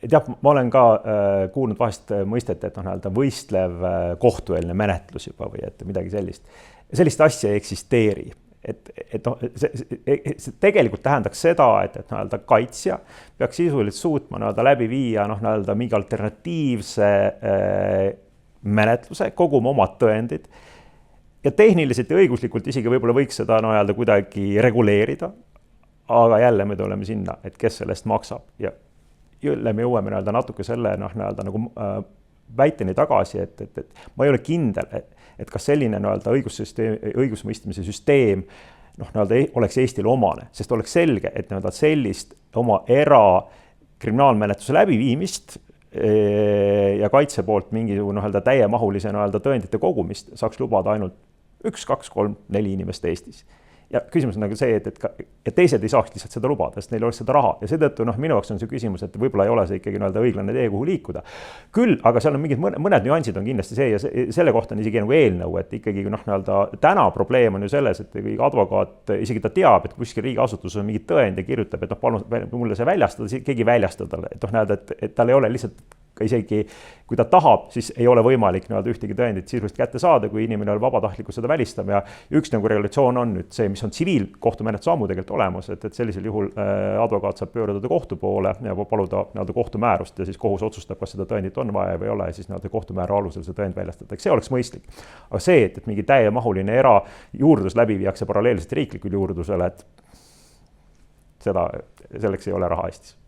teab, ma olen ka kuulnud vahest mõistet, et võistlev kohtueelne menetlus juba või et midagi sellist. Sellist asja ei eksisteeri. See tegelikult tähendaks seda, et kaitsja peaks sisuliselt suutma läbi viia mingi alternatiivse menetluse, koguma omad tõendid ja tehniliselt ja õiguslikult isegi võib-olla võiks seda kuidagi reguleerida, aga jälle me tuleme sinna, et kes sellest maksab ja jälle me jõuame natuke selle nagu väiteni tagasi, et ma ei ole kindel, et kas selline õigusmõistmise süsteem oleks Eestile omane, sest oleks selge, et sellist oma kriminaalmenetluse läbiviimist ja kaitse poolt mingisugune täiemahulise tõendite kogumist saaks lubada ainult 1, 2, 3, 4 inimest Eestis. Ja küsimus on see, et teised ei saaks lihtsalt seda lubada, sest neil oleks seda raha. Ja seetõttu minu jaoks on see küsimus, et võib-olla ei ole see ikkagi õiglane tee, kuhu liikuda. Küll, aga seal on mingid mõned nüansid on kindlasti see ja selle kohta on isegi nagu eelnõu, et ikkagi täna probleem on ju selles, et advokaat isegi ta teab, et kuskil riigiasutuses on mingid tõend ja kirjutab, et palun mulle see väljastada, keegi väljastada, et tal ei ole lihtsalt isegi, kui ta tahab, siis ei ole võimalik ühtegi tõendit sisuliselt kätte saada, kui inimene on vabatahtlikult seda välistab ja üks regulatsioon on nüüd see, mis on tsiviilkohtumenetluse ammu tegelikult olemas, et sellisel juhul advokaat saab pöörduda kohtu poole ja paluda kohtumäärust ja siis kohus otsustab, kas seda tõendit on vaja või ei ole ja siis kohtumäära alusel see tõend väljastatakse. See oleks mõistlik. Aga see, et mingi täiemahuline juurdlus läbi viiakse paralleelselt riiklikul juurdlusele, et selleks ei ole raha Eestis.